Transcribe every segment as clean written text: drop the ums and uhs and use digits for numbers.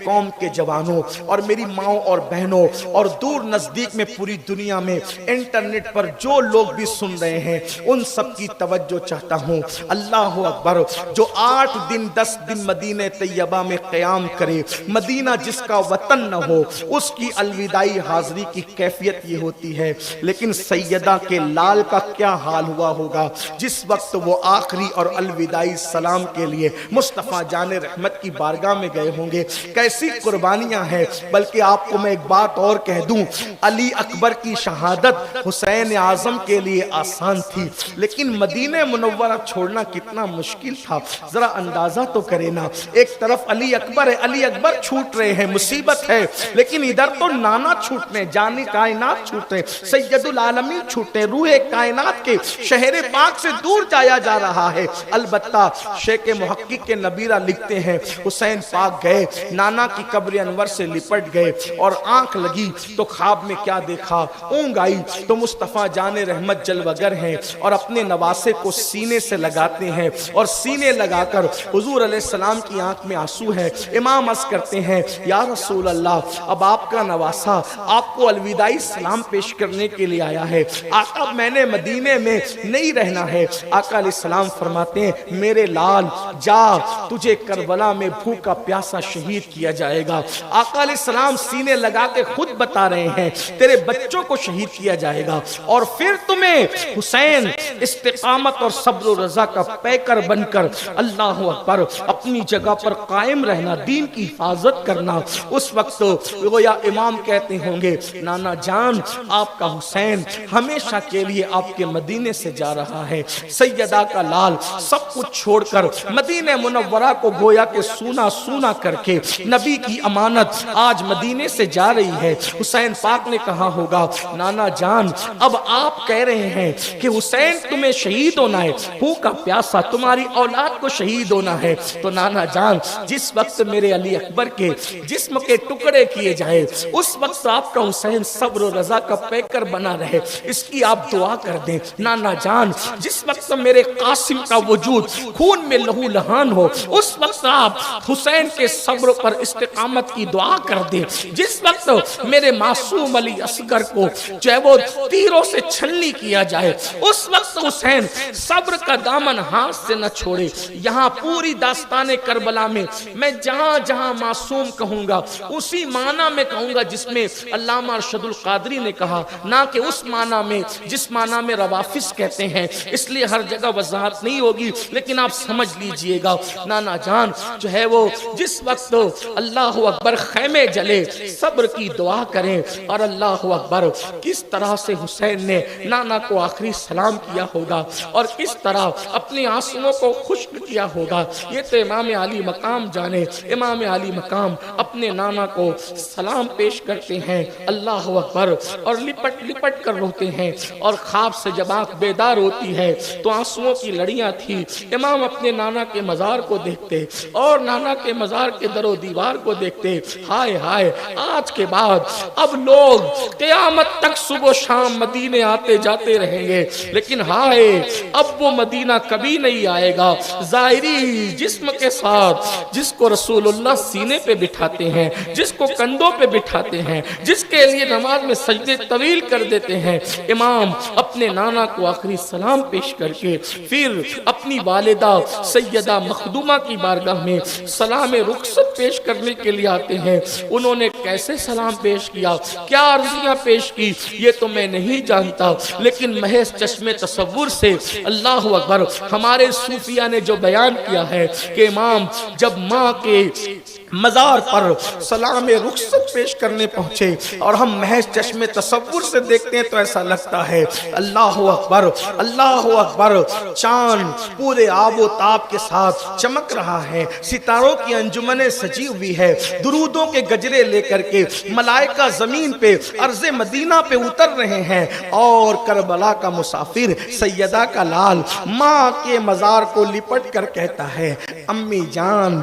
قوم کے جوانوں اور میری ماؤں اور بہنوں اور دور نزدیک میں پوری دنیا میں انٹرنیٹ پر جو لوگ بھی سن رہے ہیں ان سب کی توجہ چاہتا ہوں۔ اللہ اکبر۔ جو 8 دن 10 دن مدینہ طیبہ میں قیام کرے، مدینہ جس کا وطن نہ ہو، اس کی الوداعی حاضری کی کیفیت یہ ہوتی ہے۔ لیکن سیدہ کے لال کا کیا حال ہوا ہوگا جس وقت وہ آخری اور الوداعی سلام کے لیے مصطفیٰ جان رحمت کی بارگاہ میں گئے ہوں گے۔ کیسی قربانیاں ہیں۔ بلکہ آپ کو میں ایک بات اور کہہ دوں، علی اکبر کی شہادت حسین اعظم کے لیے آسان تھی، لیکن مدینہ منورہ چھوڑنا کتنا مشکل تھا۔ ذرا اندازہ تو کرے نا، ایک طرف علی اکبر ہے، علی اکبر چھوٹ رہے ہیں، مصیبت ہے، لیکن ادھر تو نانا چھوٹنے، جانی کائنات چھوٹے، سید العالمین چھوٹے، روح کائنات کے شہر پاک سے دور جایا جا رہا ہے۔ البتہ شیخ محقق کے نبیرہ لکھتے ہیں حسین پاک گئے، نانا کی قبر انور سے لپٹ گئے اور آنکھ لگی تو خواب میں کیا دیکھا، اونگ آئی تو مصطفیٰ جان رحمت جلوگر ہیں اور اپنے نواسے کو سینے سے لگاتے ہیں اور سینے لگا کر حضور علیہ السلام کی آنکھ میں آنسو ہے۔ امام عرض کرتے ہیں یا رسول اللہ، اب آپ کا نواسا آپ کو الوداعی سلام پیش کرنے کے لیے آیا ہے، آقا میں نے مدینے میں نہیں رہنا ہے۔ آقا علیہ السلام فرماتے ہیں میرے لال جا، تجھے کربلا میں بھوکا پیاسا شہید کیا جائے گا۔ آقا علیہ السلام سینے لگا کے خود بتا رہے ہیں تیرے بچوں کو شہید کیا جائے گا، اور پھر تمہیں حسین استقامت اور صبر و رضا کا پیکر بن کر اللہ اکبر اپنی جگہ پر قائم رہنا، دین کی حفاظت کرنا۔ اس وقت گویا امام کہتے ہوں گے نانا جان آپ کا حسین ہمیشہ کے لیے آپ کے مدینے سے جا رہا ہے۔ سیدہ کا لال سب کچھ چھوڑ کر مدینہ منورہ کو گویا کہ سونا سونا کر کے نبی کی امانت آج مدینے سے جا رہی ہے۔ حسین پاک نے کہا ہوگا نانا جان اب آپ کہہ رہے ہیں کہ حسین تمہیں شہید ہونا ہے، بھوکا پیاسا تمہاری اولاد کو شہید ہونا ہے، تو نانا جان جس وقت میرے علی اکبر کے جسم کے ٹکڑے کیے جائے اس وقت آپ کا حسین صبر و رضا کا پیکر بنا رہے، اس کی آپ دعا کر دیں۔ نانا جان جس وقت میرے قاسم کا وجود خون میں لہو لہان ہو اس وقت آپ حسین کے صبر پر استقامت کی دعا کر دیں۔ جس وقت میرے معصوم علی اصغر کو جو ہے وہ تیروں سے چھلنی کیا جائے اس وقت حسین صبر کا دامن ہاتھ سے نہ چھوڑے۔ یہاں پوری داستان کربلا میں میں جہاں جہاں معصوم کہوں گا اسی معنی میں کہوں گا جس میں علامہ ارشد القادری نے کہا، نہ کہ اس معنی میں جس معنی میں روافظ کہتے ہیں، اس لیے ہر جگہ وضاحت نہیں ہوگی لیکن آپ سمجھ لیجئے گا۔ نانا جان جو ہے وہ جس وقت اللہ اکبر خیمے جلے صبر کی دعا کریں، اور اللہ اکبر کس طرح سے حسین نے نانا کو آخری سلام کیا ہوگا اور کس طرح اپنے آنسوؤں کو خشک کیا ہوگا یہ تو امام علی مقام جانے۔ امام علی مقام اپنے نانا کو سلام پیش کرتے ہیں، اللہ اکبر، اور لپٹ لپٹ کر روتے ہیں، اور خواب سے جب آنکھ بیدار ہوتی ہے تو آنسوؤں کی لڑیاں تھی۔ امام اپنے نانا کے مزار کو دیکھتے اور نانا کے مزار کے در و دیوار کو دیکھتے، ہائے ہائے آج کے بعد اب لوگ قیامت تک صبح و شام مدینے آتے جاتے رہیں گے، لیکن ہائے اب وہ مدینہ کبھی نہیں آئے گا۔ ظاہری جسم کے ساتھ جس کو رسول اللہ سینے پہ بٹھاتے ہیں، جس کو کندھوں پہ بٹھاتے ہیں، جس کے لیے نماز میں سجدے طویل کر دیتے ہیں، امام اپنے نانا کو آخری سلام پیش کر کے پھر اپنی والدہ سیدہ مخدومہ کی بارگاہ میں سلام رخصت پیش کرنے کے لیے آتے ہیں۔ انہوں نے کیسے سلام پیش کیا، کیا عرضیاں پیش کی، یہ تو میں نہیں جانتا، لیکن محض چشم تصور سے اللہ اکبر ہمارے صوفیہ نے جو بیان کیا ہے کہ امام جب ماں کے مزار پر سلام رخصت پیش کرنے پہنچے اور ہم محض چشم تصور سے دیکھتے ہیں تو ایسا لگتا ہے اللہ اکبر اللہ اکبر، چاند پورے آب و تاب کے ساتھ چمک رہا ہے، ستاروں کی انجمنیں سجی ہوئی ہے، درودوں کے گجرے لے کر کے ملائکہ زمین پہ ارض مدینہ پہ اتر رہے ہیں، اور کربلا کا مسافر سیدہ کا لال ماں کے مزار کو لپٹ کر کہتا ہے امی جان،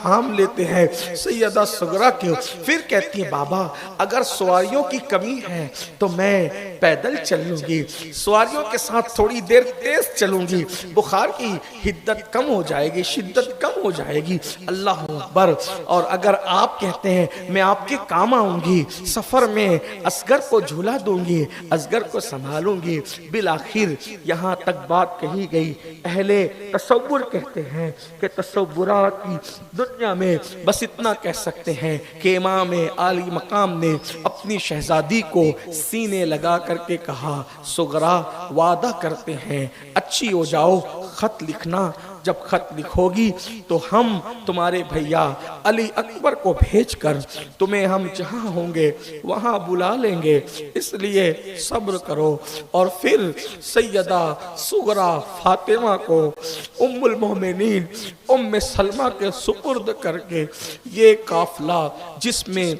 تھام لیتے ہیں سیدہ صغرا کے، پھر کہتی ہیں بابا اگر سواریوں کی کمی ہے تو میں پیدل چل لوں گی، سواریوں کے ساتھ تھوڑی دیر تیز چلوں گی، بخار کی حدت کم ہو جائے گی، شدت کم ہو جائے گی۔ اللہ اکبر۔ اور اگر آپ کہتے ہیں میں آپ کے کام آؤں گی، سفر میں اصغر کو جھولا دوں گی، اصغر کو سنبھالوں گی۔ بالآخر یہاں تک بات کہی گئی۔ اہل تصور کہتے ہیں کہ تصورات کی دنیا میں بس اتنا کہہ سکتے ہیں کہ امام عالی مقام نے اپنی شہزادی کو سینے لگا کر کے کہا صغرا وعدہ کرتے ہیں اچھی ہو جاؤ، خط لکھنا، جب خط لکھو گی تو ہم تمہارے بھیا علی اکبر کو بھیج کر تمہیں ہم جہاں ہوں گے وہاں بلا لیں گے، اس لیے صبر کرو۔ اور پھر سیدہ صغرا فاطمہ کو ام المومنین ام سلمہ کے سپرد کر کے یہ قافلہ جس میں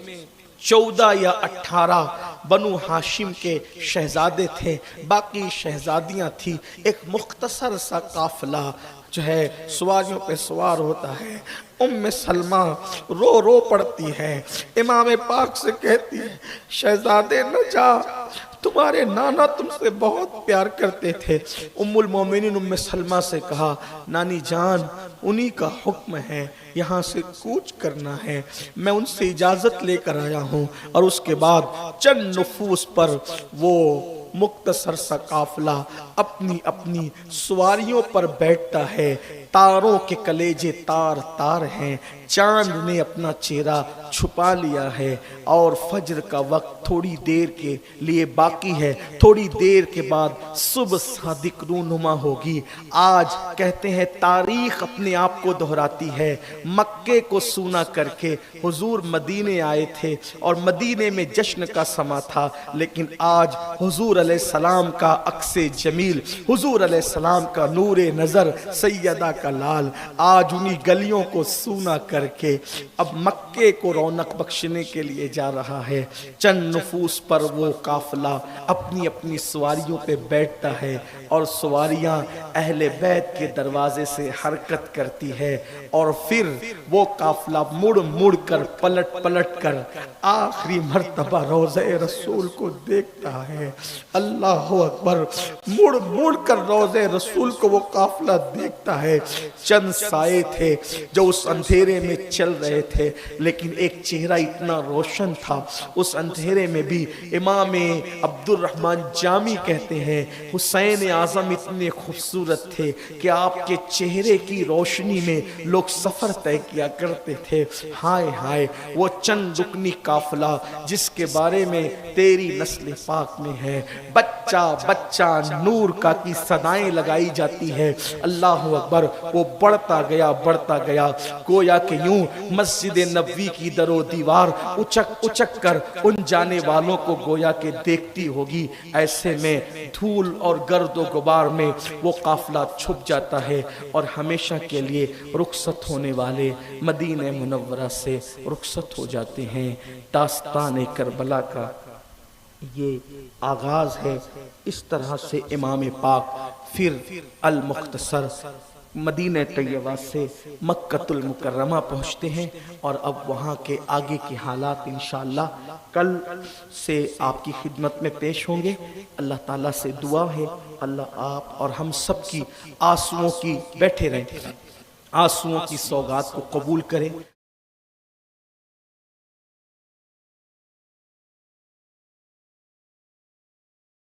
14 یا 18 بنو ہاشم کے شہزادے تھے، باقی شہزادیاں تھیں، ایک مختصر سا قافلہ جو ہے سواریوں پہ سوار ہوتا ہے۔ ام سلمہ رو رو پڑتی ہے، امام پاک سے کہتی ہے شہزادے نہ جا، تمہارے نانا تم سے بہت پیار کرتے تھے۔ ام المومنین ام سلمہ سے کہا نانی جان انہی کا حکم ہے، یہاں سے کوچ کرنا ہے، میں ان سے اجازت لے کر آیا ہوں۔ اور اس کے بعد چند نفوس پر وہ مختصر سا قافلہ اپنی اپنی سواریوں پر بیٹھتا ہے۔ تاروں کے کلیجے تار تار ہیں، چاند نے اپنا چہرہ چھپا لیا ہے، اور فجر کا وقت تھوڑی دیر کے لیے باقی ہے، تھوڑی دیر کے بعد صبح صادق رونما ہوگی۔ آج کہتے ہیں تاریخ اپنے آپ کو دہراتی ہے، مکے کو سونا کر کے حضور مدینے آئے تھے اور مدینے میں جشن کا سما تھا، لیکن آج حضور علیہ السلام کا عکس جمیل، حضور علیہ السلام کا نور نظر، سیدہ کا لال آج انہی گلیوں کو سونا کر کے اب مکے کو رونق بخشنے کے لیے جا رہا ہے۔ چند نفوس پر وہ قافلہ اپنی اپنی سواریوں پہ بیٹھتا ہے، اور سواریاں اہل بیت کے دروازے سے حرکت کرتی ہے، اور پھر وہ قافلہ مڑ مڑ کر پلٹ پلٹ کر آخری مرتبہ روضہ رسول کو دیکھتا ہے۔ اللہ اکبر۔ مڑ مڑ کر روضہ رسول کو وہ قافلہ دیکھتا ہے۔ چند سائے تھے جو اس اندھیرے میں چل رہے تھے، لیکن ایک چہرہ اتنا روشن تھا، اس اندھیرے میں بھی امام عبد الرحمن جامی کہتے ہیں حسین اعظم اتنے خوبصورت تھے کہ آپ کے چہرے کی روشنی میں لوگ سفر طے کیا کرتے تھے۔ ہائے ہائے وہ چند رکنی قافلہ جس کے بارے میں تیری نسل پاک میں ہے، بچہ بچہ نور کا کی صدائیں لگائی جاتی ہے۔ اللہ اکبر۔ وہ بڑھتا گیا گویا کہ یوں مسجد نبوی کی در و دیوار اچک اچک کر ان جانے والوں کو گویا کہ دیکھتی ہوگی۔ ایسے میں دھول اور گرد و غبار میں وہ قافلہ چھپ جاتا ہے، اور ہمیشہ کے لیے رخصت ہونے والے مدینہ منورہ سے رخصت ہو جاتے ہیں۔ داستان کربلا کا یہ آغاز ہے۔ اس طرح سے امام پاک پھر المختصر مدینہ طیبہ سے مکہ المکرمہ پہنچتے ہیں، اور اب وہاں کے آگے کے حالات انشاءاللہ کل سے آپ کی خدمت میں پیش ہوں گے۔ اللہ تعالیٰ سے دعا ہے اللہ آپ اور ہم سب کی آنسوؤں کی بیٹھے رہیں، آنسوؤں کی سوغات کو قبول کریں۔